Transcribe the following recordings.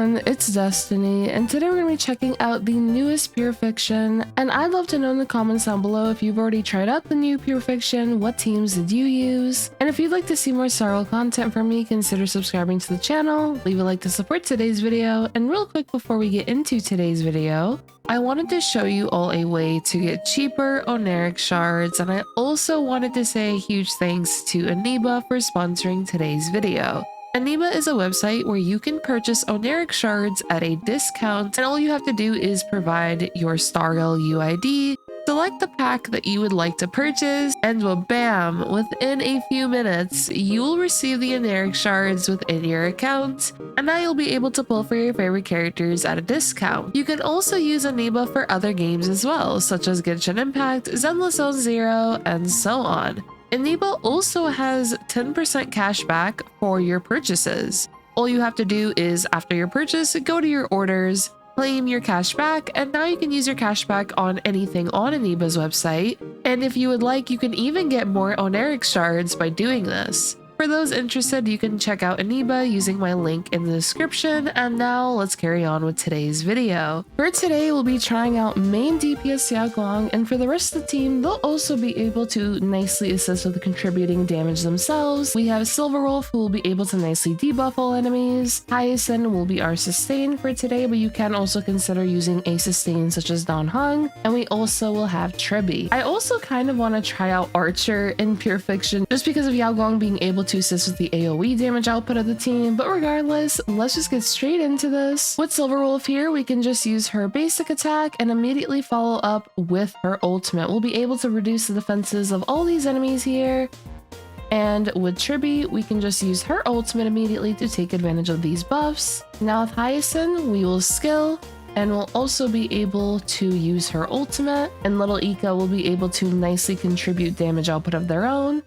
everyone, it's Destiny, and today we're going to be checking out the newest Pure Fiction, and I'd love to know in the comments down below if you've already tried out the new Pure Fiction, what teams did you use, and if you'd like to see more Star Rail content from me, consider subscribing to the channel, leave a like to support today's video, and real quick before we get into today's video, I wanted to show you all a way to get cheaper Oneric shards, and I also wanted to say a huge thanks to Aniba for sponsoring today's video. Aniba is a website where you can purchase Oneric shards at a discount, and all you have to do is provide your Star Rail UID, select the pack that you would like to purchase, and well, bam, within a few minutes, you will receive the Oneric shards within your account, and now you'll be able to pull for your favorite characters at a discount. You can also use Aniba for other games as well, such as Genshin Impact, Zenless Zone Zero, and so on. Aniba also has 10% cash back for your purchases. All you have to do is, after your purchase, go to your orders, claim your cash back, and now you can use your cash back on anything on Aniba's website. And if you would like, you can even get more Oneric shards by doing this. For those interested, you can check out Aniba using my link in the description, and now let's carry on with today's video. For today, we'll be trying out Main DPS Yao Guang, and for the rest of the team, they'll also be able to nicely assist with contributing damage themselves. We have Silverwolf, who will be able to nicely debuff all enemies. Hyacine will be our sustain for today, but you can also consider using a sustain such as Don Hung, and we also will have Tribbie. I also kind of want to try out Archer in Pure Fiction, just because of Yao Guang being able to assist with the AoE damage output of the team, but regardless, let's just get straight into this. With Silverwolf here, we can just use her basic attack and immediately follow up with her ultimate. We'll be able to reduce the defenses of all these enemies here. And with Tribbie, we can just use her ultimate immediately to take advantage of these buffs. Now with Hyacine, we will skill, and we'll also be able to use her ultimate, and little Ika will be able to nicely contribute damage output of their own.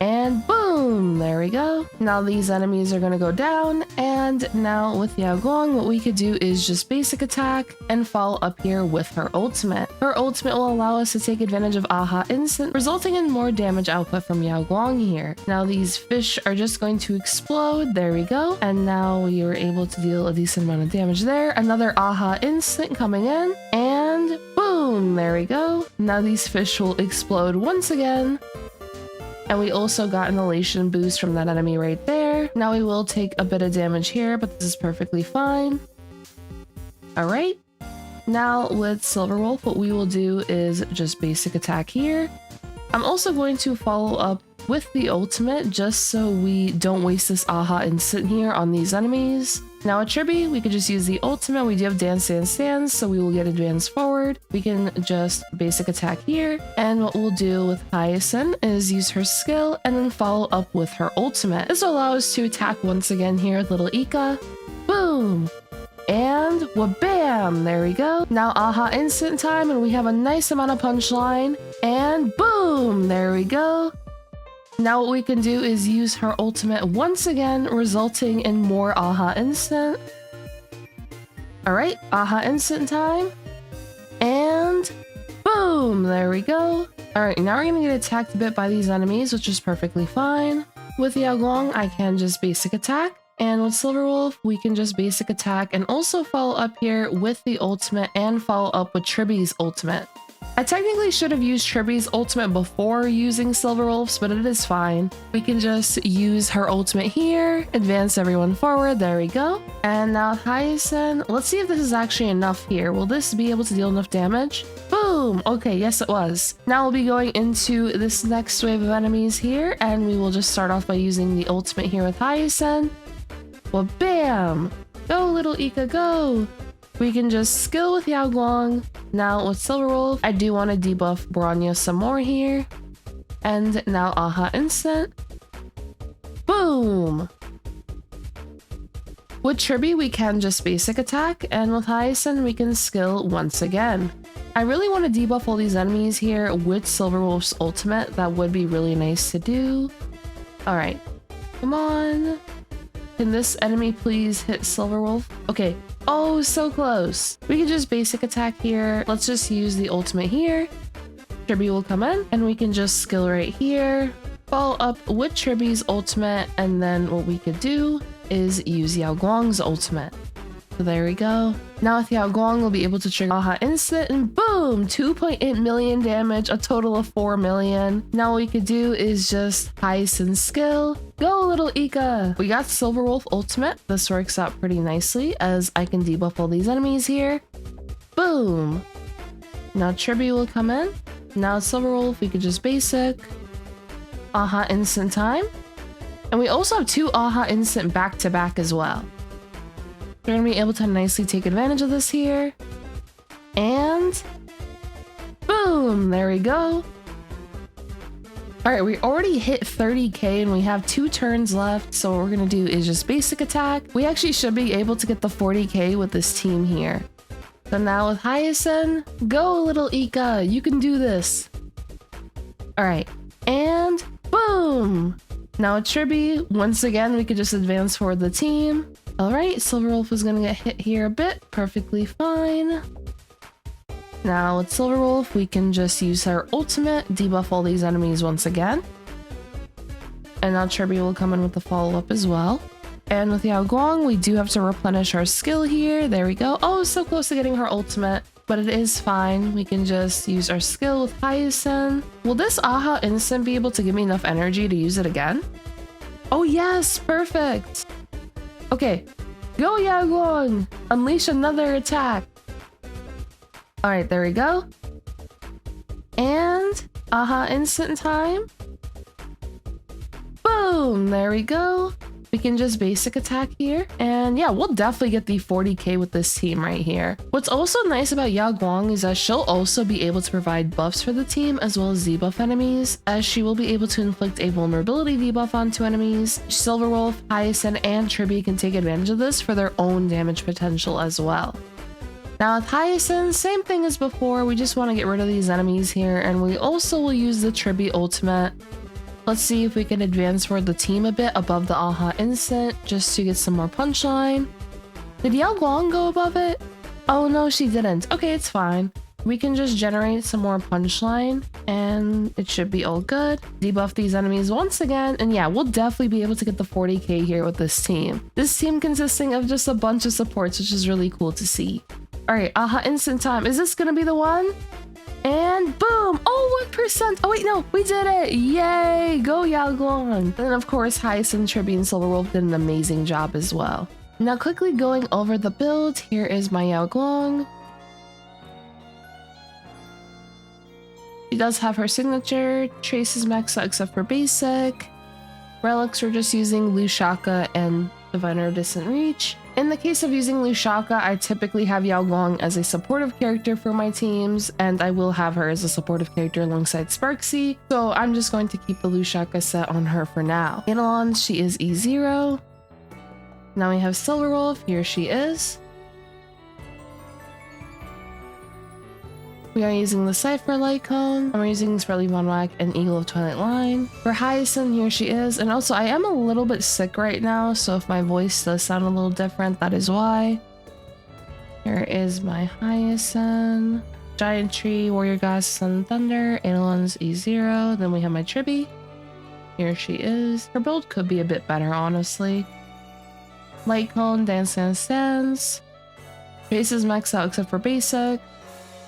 And boom, there we go. Now these enemies are going to go down, and now with Yao Guang, what we could do is just basic attack and follow up here with her ultimate. Her ultimate will allow us to take advantage of Aha Instant, resulting in more damage output from Yao Guang here. Now these fish are just going to explode, there we go, and now we were able to deal a decent amount of damage there. Another Aha Instant coming in, and boom, there we go. Now these fish will explode once again. And we also got an elation boost from that enemy right there. Now we will take a bit of damage here, but this is perfectly fine. Alright. Now with Silverwolf, what we will do is just basic attack here. I'm also going to follow up with the ultimate just so we don't waste this Aha Instant here on these enemies. Now at Tribbie, we could just use the ultimate. We do have Dance Dance Dance, so we will get advanced forward. We can just basic attack here. And what we'll do with Hyacine is use her skill and then follow up with her ultimate. This will allow us to attack once again here with little Ika. Boom! And wha-bam! There we go. Now Aha Instant time, and we have a nice amount of punchline. And boom! There we go. Now what we can do is use her ultimate once again, resulting in more Aha Instant. Alright, Aha Instant time. And boom! There we go. Alright, now we're gonna get attacked a bit by these enemies, which is perfectly fine. With Yao Guang, I can just basic attack. And with Silverwolf, we can just basic attack and also follow up here with the ultimate and follow up with Tribbie's ultimate. I technically should have used Tribbie's ultimate before using Silverwolf's, but it is fine. We can just use her ultimate here, advance everyone forward, there we go. And now with Hyacine, let's see if this is actually enough here. Will this be able to deal enough damage? Boom! Okay, yes it was. Now we'll be going into this next wave of enemies here, and we will just start off by using the ultimate here with Hyacine. Well, bam! Go little Ika, go! We can just skill with Yao Guang. Now with Silverwolf, I do want to debuff Bronya some more here. And now Aha Instant. Boom! With Tribbie, we can just basic attack, and with Hyacine, we can skill once again. I really want to debuff all these enemies here with Silverwolf's ultimate. That would be really nice to do. Alright, come on. Can this enemy please hit Silverwolf? Okay. Oh, so close. We can just basic attack here. Let's just use the ultimate here. Tribbie will come in, and we can just skill right here. Follow up with Tribbie's ultimate, and then what we could do is use Yao Guang's ultimate. So there we go. Now with Yao Guang, we'll be able to trigger Aha Instant and boom! 2.8 million damage, a total of 4 million. Now what we could do is just Hyacine skill. Go little Ika! We got Silver Wolf ultimate. This works out pretty nicely as I can debuff all these enemies here. Boom! Now Tribbie will come in. Now Silver Wolf, we could just basic. Aha Instant time. And we also have 2 Aha Instant back to back as well. We're going to be able to nicely take advantage of this here. And boom, there we go. All right, we already hit 30k and we have 2 turns left. So what we're going to do is just basic attack. We actually should be able to get the 40k with this team here. So now with Hyacine, go little Ika, you can do this. All right, and boom. Now with Tribbie, once again, we could just advance forward the team. All right, Silver Wolf is gonna get hit here a bit, perfectly fine. Now with Silver Wolf, we can just use her ultimate, debuff all these enemies once again. And now Tribbie will come in with the follow-up as well. And with Yao Guang, we do have to replenish our skill here. There we go. Oh, so close to getting her ultimate, but it is fine. We can just use our skill with Hyacine. Will this Aha Instant be able to give me enough energy to use it again? Oh yes, perfect. Okay, go Yao Guang! Unleash another attack! Alright, there we go. And Aha Instant time. Boom! There we go. We can just basic attack here. And yeah, we'll definitely get the 40k with this team right here. What's also nice about Yao Guang is that she'll also be able to provide buffs for the team as well as debuff enemies, as she will be able to inflict a vulnerability debuff onto enemies. Silver Wolf, Hyacine, and Tribbie can take advantage of this for their own damage potential as well. Now with Hyacine, same thing as before, we just want to get rid of these enemies here, and we also will use the Tribbie ultimate. Let's see if we can advance for the team a bit above the Aha Instant, just to get some more punchline. Did Yao Guang go above it? Oh no, she didn't. Okay, it's fine. We can just generate some more punchline, and it should be all good. Debuff these enemies once again, and yeah, we'll definitely be able to get the 40k here with this team. This team consisting of just a bunch of supports, which is really cool to see. Alright, Aha Instant time. Is this gonna be the one? And boom! Oh, 1%! Oh wait, no, we did it! Yay! Go Yao Guang! And of course, Hyacine, Tribbie, and Silver Wolf did an amazing job as well. Now quickly going over the build, here is my Yao Guang. She does have her signature, traces maxed out except for basic. Relics, we're just using Lushaka and Diviner Distant Reach. In the case of using Lushaka, I typically have Yao Guang as a supportive character for my teams, and I will have her as a supportive character alongside Sparksy, so I'm just going to keep the Lushaka set on her for now. Eidolon, she is E0. Now we have Silver Wolf, here she is. We are using the Cypher Light Cone, and we're using Sprightly Von Whack and Eagle of Twilight Line. For Hyacine, here she is, and also I am a little bit sick right now, so if my voice does sound a little different, that is why. Here is my Hyacine. Giant Tree, Warrior Goddess, Sun and Thunder, Eidolon's E0, then we have my Tribbie. Here she is. Her build could be a bit better, honestly. Light Cone, Dance Dance Dance. Base is maxed out except for basic.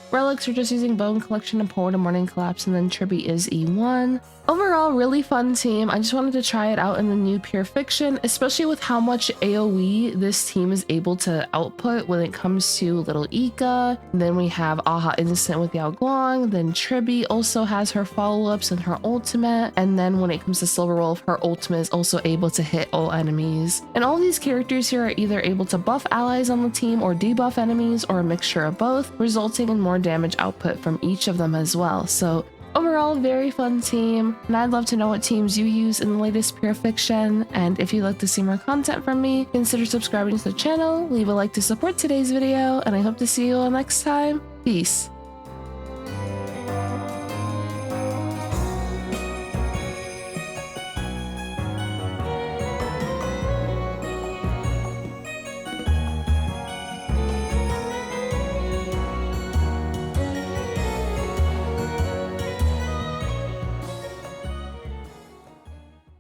Relics, we're just using Bone Collection and Poet of Morning Collapse, and then Tribbie is E1. Overall, really fun team. I just wanted to try it out in the new Pure Fiction, especially with how much AoE this team is able to output when it comes to Little Ika. Then we have Aha Instant with Yao Guang, then Tribbie also has her follow-ups and her ultimate, and then when it comes to Silver Wolf, her ultimate is also able to hit all enemies. And all these characters here are either able to buff allies on the team or debuff enemies, or a mixture of both, resulting in more damage output from each of them as well. So overall, very fun team, and I'd love to know what teams you use in the latest Pure Fiction, and if you'd like to see more content from me, consider subscribing to the channel, leave a like to support today's video, and I hope to see you all next time. Peace.